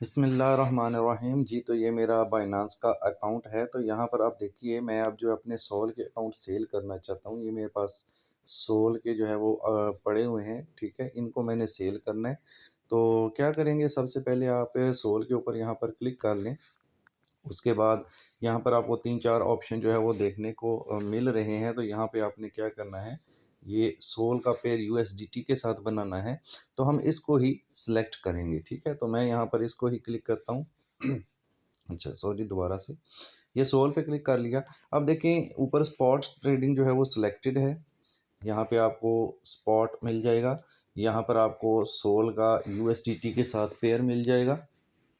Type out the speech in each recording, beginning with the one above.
बिस्मिल्लाहिर्रहमानिर्रहीम जी। तो ये मेरा बाइनांस का अकाउंट है। तो यहाँ पर आप देखिए, मैं अब जो अपने सोल के अकाउंट सेल करना चाहता हूँ। ये मेरे पास सोल के जो है वो पड़े हुए हैं, ठीक है। इनको मैंने सेल करना है। तो क्या करेंगे, सबसे पहले आप सोल के ऊपर यहाँ पर क्लिक कर लें। उसके बाद यहाँ पर आपको 3-4 ऑप्शन जो है वो देखने को मिल रहे हैं। तो यहाँ पे आपने क्या करना है, ये सोल का पेयर यूएसडीटी के साथ बनाना है। तो हम इसको ही सिलेक्ट करेंगे, ठीक है। तो मैं यहाँ पर इसको ही क्लिक करता हूँ। अच्छा सॉरी, दोबारा से ये सोल पे क्लिक कर लिया। अब देखें, ऊपर स्पॉट ट्रेडिंग जो है वो सिलेक्टेड है। यहाँ पे आपको स्पॉट मिल जाएगा। यहाँ पर आपको सोल का यूएसडीटी के साथ पेयर मिल जाएगा।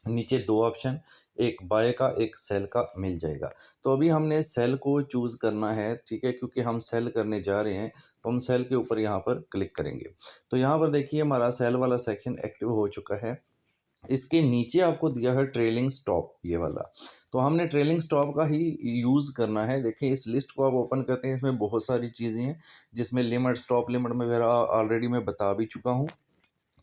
नीचे 2 ऑप्शन, एक बाय का एक सेल का मिल जाएगा। तो अभी हमने सेल को चूज़ करना है, ठीक है, क्योंकि हम सेल करने जा रहे हैं। तो हम सेल के ऊपर यहाँ पर क्लिक करेंगे। तो यहाँ पर देखिए, हमारा सेल वाला सेक्शन एक्टिव हो चुका है। इसके नीचे आपको दिया है ट्रेलिंग स्टॉप, ये वाला। तो हमने ट्रेलिंग स्टॉप का ही यूज़ करना है। देखिए, इस लिस्ट को आप ओपन करते हैं, इसमें बहुत सारी चीज़ें हैं, जिसमें लिमिट, स्टॉप लिमिट वगैरह ऑलरेडी मैं बता भी चुका हूँ।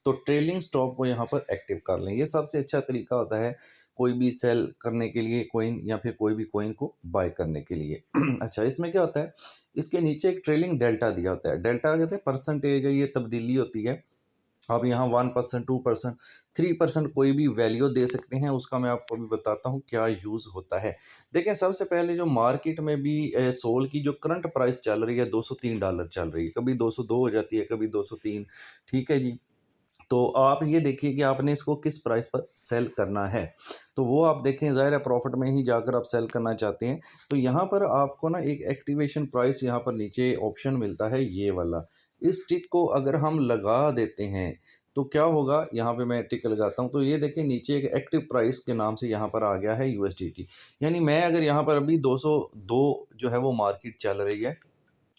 तो ट्रेलिंग स्टॉप को यहाँ पर एक्टिव कर लें। ये सबसे अच्छा तरीका होता है कोई भी सेल करने के लिए कॉइन, या फिर कोई भी कॉइन को बाय करने के लिए। अच्छा, इसमें क्या होता है, इसके नीचे एक ट्रेलिंग डेल्टा दिया होता है। डेल्टा कहते हैं परसेंटेज है, ये तब्दीली होती है। आप यहाँ 1%, 2%, 3% कोई भी वैल्यू दे सकते हैं। उसका मैं आपको अभी बताता हूँ क्या यूज़ होता है। देखें, सबसे पहले जो मार्केट में भी सोल की जो करंट प्राइस चल रही है, $203 चल रही है। कभी 202 हो जाती है, कभी 203, ठीक है जी। तो आप ये देखिए कि आपने इसको किस प्राइस पर सेल करना है। तो वो आप देखें, ज़ाहिर है प्रॉफिट में ही जाकर आप सेल करना चाहते हैं। तो यहाँ पर आपको ना एक एक्टिवेशन प्राइस यहाँ पर नीचे ऑप्शन मिलता है, ये वाला। इस टिक को अगर हम लगा देते हैं तो क्या होगा, यहाँ पे मैं टिक लगाता हूँ, तो ये देखिए नीचे एक एक्टिव प्राइस के नाम से यहाँ पर आ गया है यूएसडीटी। यानी मैं अगर यहाँ पर अभी 202 जो है वो मार्केट चल रही है,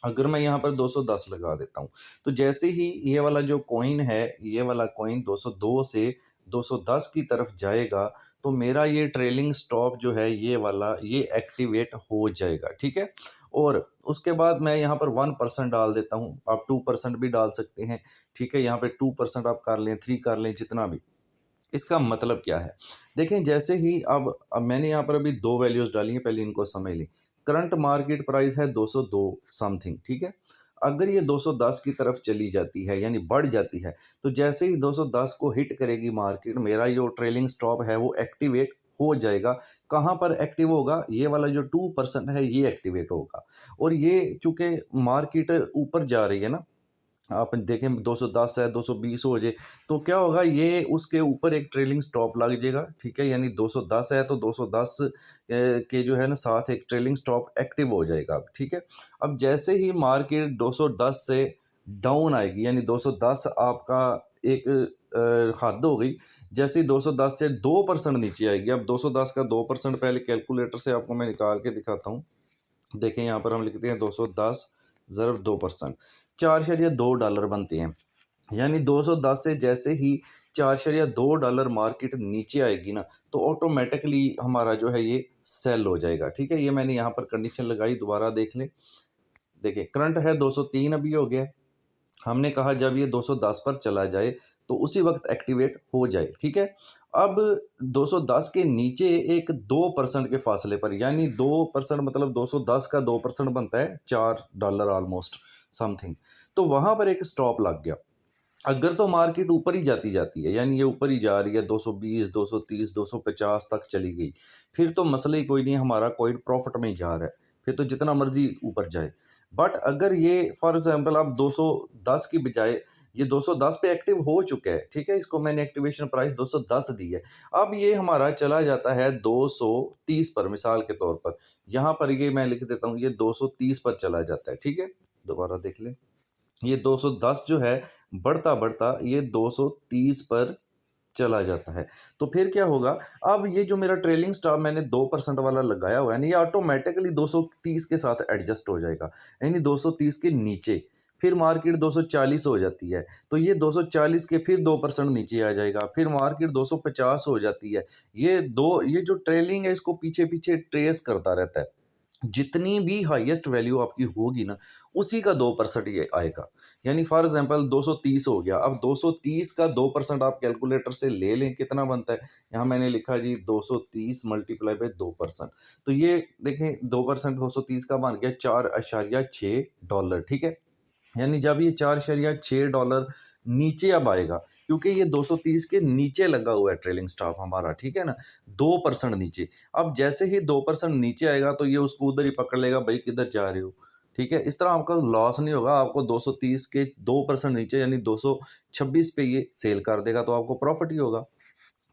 अगर मैं यहाँ पर 210 लगा देता हूँ, तो जैसे ही ये वाला जो कॉइन है, ये वाला कॉइन 202 से 210 की तरफ जाएगा, तो मेरा ये ट्रेलिंग स्टॉप जो है, ये वाला, ये एक्टिवेट हो जाएगा, ठीक है। और उसके बाद मैं यहाँ पर 1% डाल देता हूँ। आप 2% भी डाल सकते हैं, ठीक है। यहाँ पे 2% आप कर लें, 3 कर लें, जितना भी। इसका मतलब क्या है, देखें, जैसे ही अब मैंने यहाँ पर अभी 2 वैल्यूज़ डाली हैं, पहले इनको समझ लें। करंट मार्केट प्राइस है 202 समथिंग, ठीक है। अगर ये 210 की तरफ चली जाती है, यानी बढ़ जाती है, तो जैसे ही 210 को हिट करेगी मार्केट, मेरा जो ट्रेलिंग स्टॉप है वो एक्टिवेट हो जाएगा। कहाँ पर एक्टिव होगा, ये वाला जो 2% है ये एक्टिवेट होगा। और ये चूँकि मार्केट ऊपर जा रही है ना, आप देखें 210 है, 220 हो जाए, तो क्या होगा, ये उसके ऊपर एक ट्रेलिंग स्टॉप लग जाएगा, ठीक है। यानी 210 है तो 210 के जो है ना साथ एक ट्रेलिंग स्टॉप एक्टिव हो जाएगा, ठीक है। अब जैसे ही मार्केट 210 से डाउन आएगी, यानी 210 आपका एक हद हो गई। जैसे ही 210 से 2% नीचे आएगी, अब 210 का 2% पहले कैलकुलेटर से आपको मैं निकाल के दिखाता हूँ। देखें, यहाँ पर हम लिखते हैं 210 ज़रब 2%, $4.2 बनते हैं। यानी 210 से जैसे ही $4.2 मार्केट नीचे आएगी ना, तो ऑटोमेटिकली हमारा जो है ये सेल हो जाएगा, ठीक है। ये मैंने यहाँ पर कंडीशन लगाई, दोबारा देख लें। देखिए, करंट है 203 अभी हो गया। हमने कहा जब ये 210 पर चला जाए तो उसी वक्त एक्टिवेट हो जाए, ठीक है। अब 210 के नीचे एक 2% के फासले पर, यानी 2% मतलब 210 का 2% बनता है $4 ऑलमोस्ट समथिंग। तो वहाँ पर एक स्टॉप लग गया। अगर तो मार्केट ऊपर ही जाती जाती है, यानी ये ऊपर ही जा रही है, 220, 230, 250 तक चली गई, फिर तो मसला ही कोई नहीं, हमारा कोई प्रॉफिट में ही जा रहा है, फिर तो जितना मर्जी ऊपर जाए। बट अगर ये फॉर एग्जांपल आप 210 की बजाय ये 210 पे एक्टिव हो चुका है, ठीक है, इसको मैंने एक्टिवेशन प्राइस 210 दी है। अब ये हमारा चला जाता है 230 पर, मिसाल के तौर पर यहाँ पर ये मैं लिख देता हूँ, ये 230 पर चला जाता है, ठीक है। दोबारा देख लें, ये 210 जो है बढ़ता-बढ़ता ये 230 पर चला जाता है। तो फिर क्या होगा, अब ये जो मेरा ट्रेलिंग स्टॉप मैंने 2% वाला लगाया हुआ है ना, ये ऑटोमैटिकली 230 के साथ एडजस्ट हो जाएगा। यानी 230 के नीचे, फिर मार्केट 240 हो जाती है, तो ये 240 के फिर 2% नीचे आ जाएगा, फिर मार्केट 250 हो जाती है। ये जो ट्रेलिंग है इसको पीछे-पीछे ट्रेस करता रहता है। जितनी भी हाईएस्ट वैल्यू आपकी होगी ना, उसी का 2% ये आएगा। यानी फॉर एग्ज़ाम्पल 230 हो गया, अब 230 का 2% आप कैलकुलेटर से ले लें, कितना बनता है? यहाँ मैंने लिखा जी 230 मल्टीप्लाई बाय 2%। तो ये देखें 2% 230 का बन गया $4.6, ठीक है? यानी जब ये $4.6 नीचे अब आएगा, क्योंकि ये 230 के नीचे लगा हुआ है ट्रेलिंग स्टॉप हमारा, ठीक है ना? 2% नीचे। अब जैसे ही 2% नीचे आएगा तो ये उसको उधर ही पकड़ लेगा, भाई किधर जा रहे हो? ठीक है? इस तरह आपका लॉस नहीं होगा, आपको 230 के 2% नीचे यानी 226 पे ये सेल कर देगा, तो आपको प्रॉफ़िट ही होगा।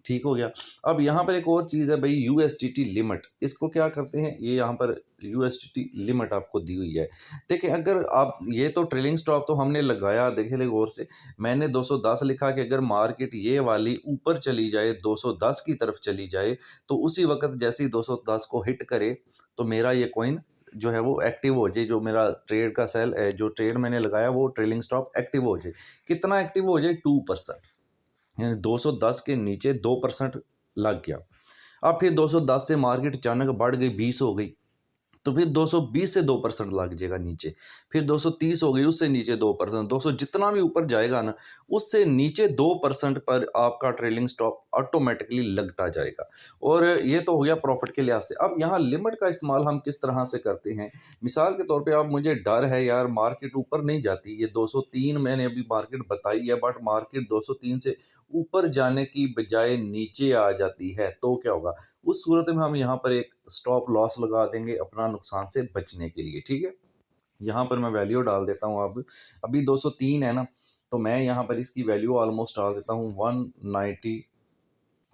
ठीक हो गया। अब यहाँ पर एक और चीज़ है भाई, यूएसडीटी लिमिट। इसको क्या करते हैं, ये यहाँ पर यूएसडीटी लिमिट आपको दी हुई है। देखिए अगर आप ये तो ट्रेलिंग स्टॉप तो हमने लगाया, देखिए गौर से, मैंने 210 लिखा कि अगर मार्केट ये वाली ऊपर चली जाए, 210 की तरफ चली जाए, तो उसी वक़्त जैसे ही 210 को हिट करे, तो मेरा ये कॉइन जो है वो एक्टिव हो जाए, जो मेरा ट्रेड का जो ट्रेड मैंने लगाया वो ट्रेलिंग स्टॉप एक्टिव हो जाए। कितना एक्टिव हो जाए? 2%। यानी 210 के नीचे 2% लग गया। अब फिर 210 से मार्केट अचानक बढ़ गई, 20 हो गई, तो फिर 220 से 2% लग जाएगा नीचे। फिर 230 हो गई, उससे नीचे 2%, 200 जितना भी ऊपर जाएगा ना, उससे नीचे 2% पर आपका ट्रेलिंग स्टॉप ऑटोमेटिकली लगता जाएगा। और ये तो हो गया प्रॉफिट के लिहाज से। अब यहाँ लिमिट का इस्तेमाल हम किस तरह से करते हैं? मिसाल के तौर पे, अब मुझे डर है यार मार्केट ऊपर नहीं जाती, ये 203 मैंने अभी मार्केट बताई है, बट मार्केट 203 से ऊपर जाने की बजाय नीचे आ जाती है, तो क्या होगा? उस सूरत में हम यहाँ पर एक स्टॉप लॉस लगा देंगे अपना नुकसान से बचने के लिए, ठीक है? यहाँ पर मैं वैल्यू डाल देता हूँ अब, अभी 203 है ना, तो मैं यहाँ पर इसकी वैल्यू ऑलमोस्ट डाल देता हूँ 190,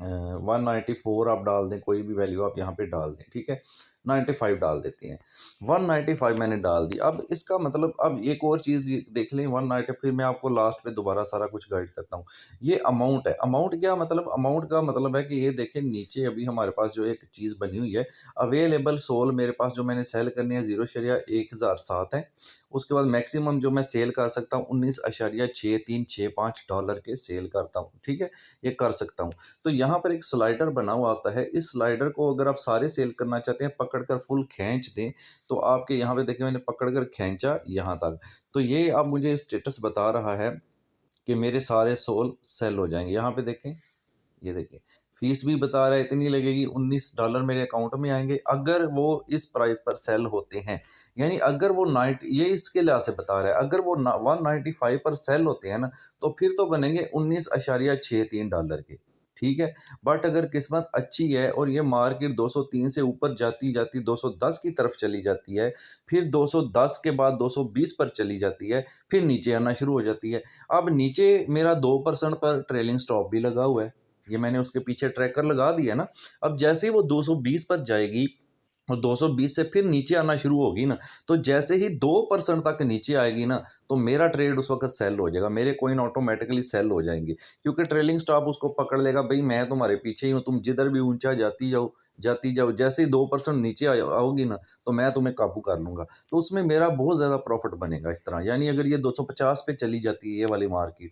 194 आप डाल दें, कोई भी वैल्यू आप यहाँ पे डाल दें, ठीक है? 95 डाल देते हैं। 195 मैंने डाल दी। अब इसका मतलब, अब एक और चीज़ देख लें, 190, फिर मैं आपको लास्ट पे दोबारा सारा कुछ गाइड करता हूँ। ये अमाउंट है। अमाउंट क्या मतलब? अमाउंट का मतलब है कि ये देखें नीचे अभी हमारे पास जो एक चीज़ बनी हुई है, अवेलेबल सोल मेरे पास जो मैंने सेल करनी है 0.1007 है। उसके बाद मैक्सिमम जो मैं सेल कर सकता हूँ $19.6365 के सेल करता हूँ, ठीक है? ये कर सकता हूँ। तो यहाँ पर एक स्लाइडर बना हुआ आता है, इस स्लाइडर को अगर आप सारे सेल करना चाहते हैं, पकड़कर फुल खींच दें, तो आपके यहाँ पे देखिए मैंने पकड़कर खींचा यहाँ तक, तो ये अब मुझे स्टेटस बता रहा है कि मेरे सारे सोल सेल हो जाएंगे। यहाँ पे देखें, ये देखिए फीस भी बता रहा है इतनी लगेगी, $19 मेरे अकाउंट में आएंगे अगर वो इस प्राइस पर सेल होते हैं। यानी अगर वो 90, ये इसके लिहाज से बता रहा है, अगर वो 195 पर सेल होते हैं ना, तो फिर तो बनेंगे $19.63 के, ठीक है? बट अगर किस्मत अच्छी है और ये मार्केट 203 से ऊपर जाती जाती 210 की तरफ चली जाती है, फिर 210 के बाद 220 पर चली जाती है, फिर नीचे आना शुरू हो जाती है। अब नीचे मेरा 2% पर ट्रेलिंग स्टॉप भी लगा हुआ है, ये मैंने उसके पीछे ट्रैकर लगा दिया ना। अब जैसे ही वो 220 पर जाएगी और 220 से फिर नीचे आना शुरू होगी ना, तो जैसे ही 2% तक नीचे आएगी ना, तो मेरा ट्रेड उस वक़्त सेल हो जाएगा, मेरे कॉइन ऑटोमैटिकली सेल हो जाएँगे। क्योंकि ट्रेलिंग स्टॉप उसको पकड़ लेगा, भई मैं तुम्हारे पीछे ही हूँ, तुम जिधर भी ऊँचा जाती जाओ, जाती जाओ। जैसे ही 2% नीचे आओगी ना, तो मैं तुम्हें काबू कर लूँगा। तो उसमें मेरा बहुत ज़्यादा प्रॉफ़िट बनेगा इस तरह। यानी अगर ये 250 पे चली जाती है ये वाली मार्केट,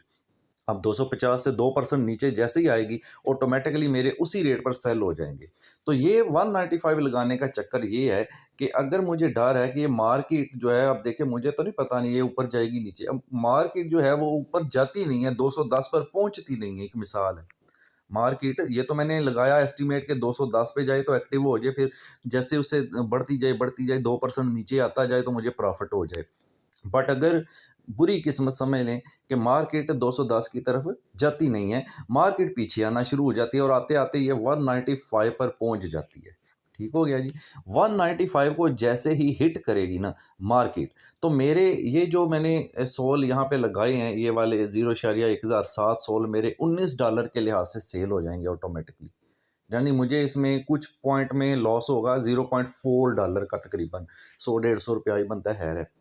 अब 250 से 2% नीचे जैसे ही आएगी, ऑटोमेटिकली मेरे उसी रेट पर सेल हो जाएँगे। तो ये 195 लगाने का चक्कर ये है कि अगर मुझे डर है कि ये मार्केट जो है, अब देखिए मुझे तो नहीं पता नहीं ये ऊपर जाएगी नीचे। अब मार्केट जो है वो ऊपर जाती नहीं है, 210 पर पहुँचती नहीं है, एक मिसाल है। मार्केट ये तो मैंने लगाया एस्टीमेट के 210 पे जाए तो एक्टिव हो जाए, फिर जैसे उससे बढ़ती जाए 2% नीचे आता जाए तो मुझे प्रॉफ़िट हो जाए। बट अगर बुरी किस्मत समझ लें कि मार्केट 210 की तरफ जाती नहीं है, मार्केट पीछे आना शुरू हो जाती है और आते-आते ये 195 पर पहुँच जाती है। ठीक हो गया जी। 195 को जैसे ही हिट करेगी ना मार्केट, तो मेरे ये जो मैंने सोल यहाँ पे लगाए हैं, ये वाले 0.1007 सोल मेरे $19 के लिहाज से सेल हो जाएँगे ऑटोमैटिकली। यानी मुझे इसमें कुछ पॉइंट में लॉस होगा, $0.4 का तकरीबन, 100 डेढ़ ₹100 ही बनता है।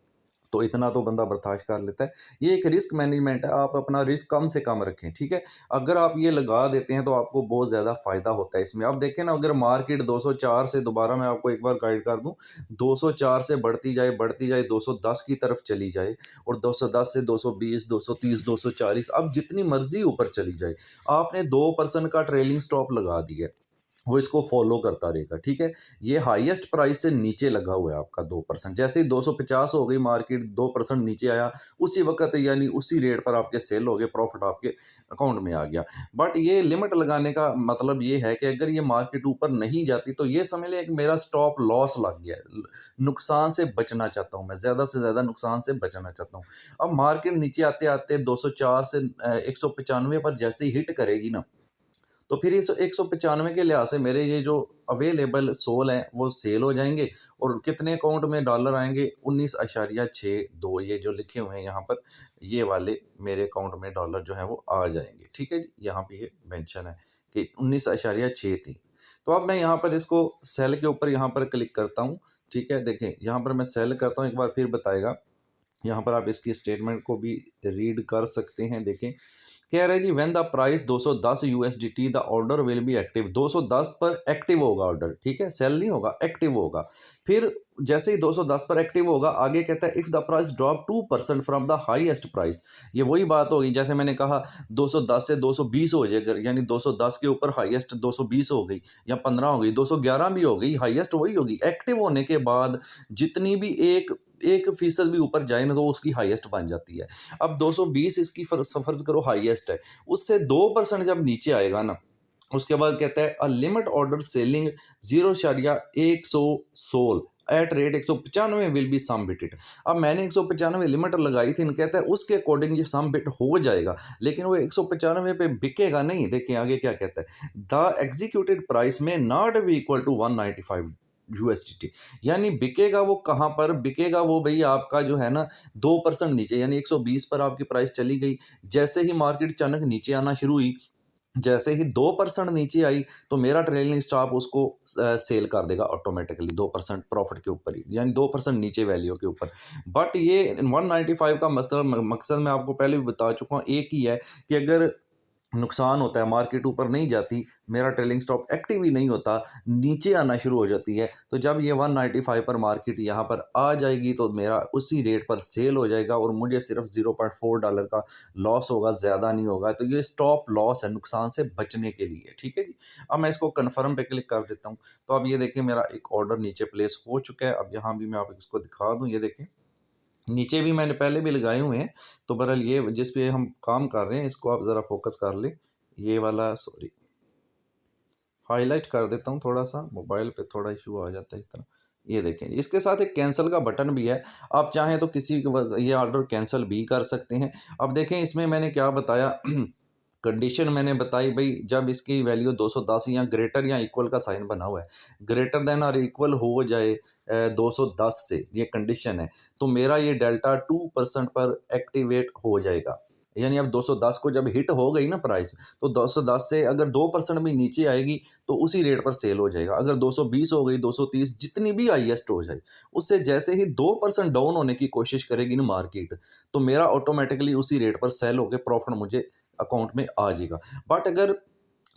तो इतना तो बंदा बर्दाश्त कर लेता है। ये एक रिस्क मैनेजमेंट है, आप अपना रिस्क कम से कम रखें, ठीक है? अगर आप ये लगा देते हैं तो आपको बहुत ज़्यादा फ़ायदा होता है इसमें। अब देखें ना, अगर मार्केट 204 से, दोबारा मैं आपको एक बार गाइड कर दूँ, 204 से बढ़ती जाए 210 की तरफ चली जाए और 210 से 220, 230, 240, अब जितनी मर्ज़ी ऊपर चली जाए, आपने 2% का ट्रेलिंग स्टॉप लगा दिया है। वो इसको फॉलो करता रहेगा, ठीक है। ये हाईएस्ट प्राइस से नीचे लगा हुआ है आपका 2%, जैसे ही 250 हो गई मार्केट, 2% नीचे आया, उसी वक्त यानी उसी रेट पर आपके सेल हो गए, प्रॉफिट आपके अकाउंट में आ गया। बट ये लिमिट लगाने का मतलब ये है कि अगर ये मार्केट ऊपर नहीं जाती तो ये समझ लें कि मेरा स्टॉप लॉस लग गया है, नुकसान से बचना चाहता हूँ मैं, ज़्यादा से ज़्यादा नुकसान से बचना चाहता हूँ। अब मार्केट नीचे आते आते 204 से 195 पर जैसे ही हिट करेगी ना, तो फिर इस 195 के लिहाज से मेरे ये जो अवेलेबल सोल हैं वो सेल हो जाएँगे, और कितने अकाउंट में डॉलर आएँगे, 19.62 ये जो लिखे हुए हैं यहाँ पर, ये वाले मेरे अकाउंट में डॉलर जो हैं वो आ जाएँगे। ठीक है जी? यहाँ पे ये मेंशन है कि 19.6 थी। तो अब मैं यहाँ पर इसको सेल के ऊपर यहाँ पर क्लिक करता हूँ। ठीक है? देखें यहाँ पर मैं सेल करता हूँ, एक बार फिर बताएगा। यहाँ पर आप इसकी स्टेटमेंट को भी रीड कर सकते हैं। देखें, कह रहा है जी when the price 210 USDT the order will be active. 210 पर एक्टिव होगा ऑर्डर, ठीक है, सेल नहीं होगा, एक्टिव होगा। फिर जैसे ही 210 पर एक्टिव होगा, आगे कहता है if the price drop 2% from the highest price. ये वही बात होगी जैसे मैंने कहा 210 से 220 हो जाएगा, यानी 210 के ऊपर हाईएस्ट 220 हो गई, या 15 हो गई, 211 भी हो गई, हाईएस्ट वही होगी। एक्टिव होने के बाद जितनी भी एक 1% भी ऊपर जाए ना, तो उसकी हाईएस्ट बन जाती है। अब 220 इसकी फर्ज करो हाईएस्ट है, उससे 2% जब नीचे आएगा ना, उसके बाद कहता है a limit order selling 0.116 at rate 195 will be submitted. अब मैंने 195 लिमिट लगाई थी, कहता है उसके अकॉर्डिंग ये सम बिट हो जाएगा, लेकिन वो 195 पे बिकेगा नहीं। देखिए आगे क्या कहता है, the executed price may not be equal to 195 USDT. यानी बिकेगा वो कहाँ पर बिकेगा, वो भाई आपका जो है ना 2% नीचे, यानी 120 पर आपकी प्राइस चली गई। जैसे ही मार्केट अचानक नीचे आना शुरू हुई, जैसे ही 2% नीचे आई, तो मेरा ट्रेलिंग स्टॉप उसको सेल कर देगा ऑटोमेटिकली 2% प्रॉफिट के ऊपर ही, यानी 2% नीचे वैल्यू के ऊपर। बट ये 195 का मतलब मकसद मैं आपको पहले भी बता चुका हूँ, एक ही है कि अगर नुकसान होता है, मार्केट ऊपर नहीं जाती, मेरा ट्रेलिंग स्टॉप एक्टिव ही नहीं होता, नीचे आना शुरू हो जाती है, तो जब ये 195 पर मार्केट यहाँ पर आ जाएगी, तो मेरा उसी रेट पर सेल हो जाएगा और मुझे सिर्फ $0.4 का लॉस होगा, ज़्यादा नहीं होगा। तो ये स्टॉप लॉस है, नुकसान से बचने के लिए। ठीक है जी। अब मैं इसको कन्फर्म पे क्लिक कर देता हूँ। तो अब ये देखिए मेरा एक ऑर्डर नीचे प्लेस हो चुका है। अब यहाँ भी मैं आप इसको दिखा दूँ, ये देखें नीचे भी मैंने पहले भी लगाए हुए हैं। तो बहरहाल ये जिस पे हम काम कर रहे हैं, इसको आप ज़रा फोकस कर लें। ये वाला सॉरी, हाईलाइट कर देता हूँ थोड़ा सा, मोबाइल पे थोड़ा इशू आ जाता है इस तरह। ये देखें, इसके साथ एक कैंसिल का बटन भी है, आप चाहें तो किसी ये ऑर्डर कैंसिल भी कर सकते हैं। अब देखें इसमें मैंने क्या बताया कंडीशन मैंने बताई भाई, जब इसकी वैल्यू 210 या ग्रेटर या इक्वल का साइन बना हुआ है, ग्रेटर देन और इक्वल हो जाए 210 से, ये कंडीशन है, तो मेरा ये डेल्टा 2% पर एक्टिवेट हो जाएगा। यानी अब 210 को जब हिट हो गई ना प्राइस, तो 210 से अगर 2% भी नीचे आएगी, तो उसी रेट पर सेल हो जाएगा। अगर 220 हो गई, 230, जितनी भी हाईएस्ट हो जाए, उससे जैसे ही 2% डाउन होने की कोशिश करेगी ना मार्केट, तो मेरा ऑटोमेटिकली उसी रेट पर सेल होकर प्रॉफिट मुझे अकाउंट में आ जाएगा। बट अगर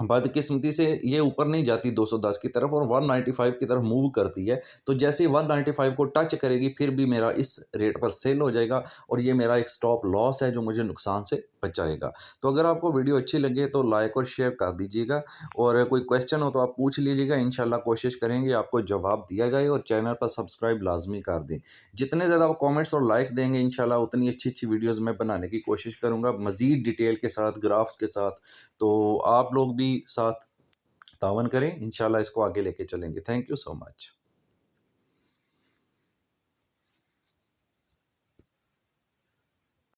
बदकिस्मती से ये ऊपर नहीं जाती 210 की तरफ और 195 की तरफ मूव करती है, तो जैसे ही 195 को टच करेगी, फिर भी मेरा इस रेट पर सेल हो जाएगा, और ये मेरा एक स्टॉप लॉस है जो मुझे नुकसान से बचाएगा। तो अगर आपको वीडियो अच्छी लगे तो लाइक और शेयर कर दीजिएगा, और कोई क्वेश्चन हो तो आप पूछ लीजिएगा, इंशाल्लाह कोशिश करेंगे आपको जवाब दिया जाए, और चैनल पर सब्सक्राइब लाजमी कर दें। जितने ज़्यादा आप कमेंट्स और लाइक देंगे, इंशाल्लाह उतनी अच्छी वीडियोज़ मैं बनाने की कोशिश करूँगा, मज़ीद डिटेल के साथ, ग्राफ्स के साथ। तो आप लोग भी साथ तावन करें, इंशाल्लाह इसको आगे लेके चलेंगे। Thank you so much.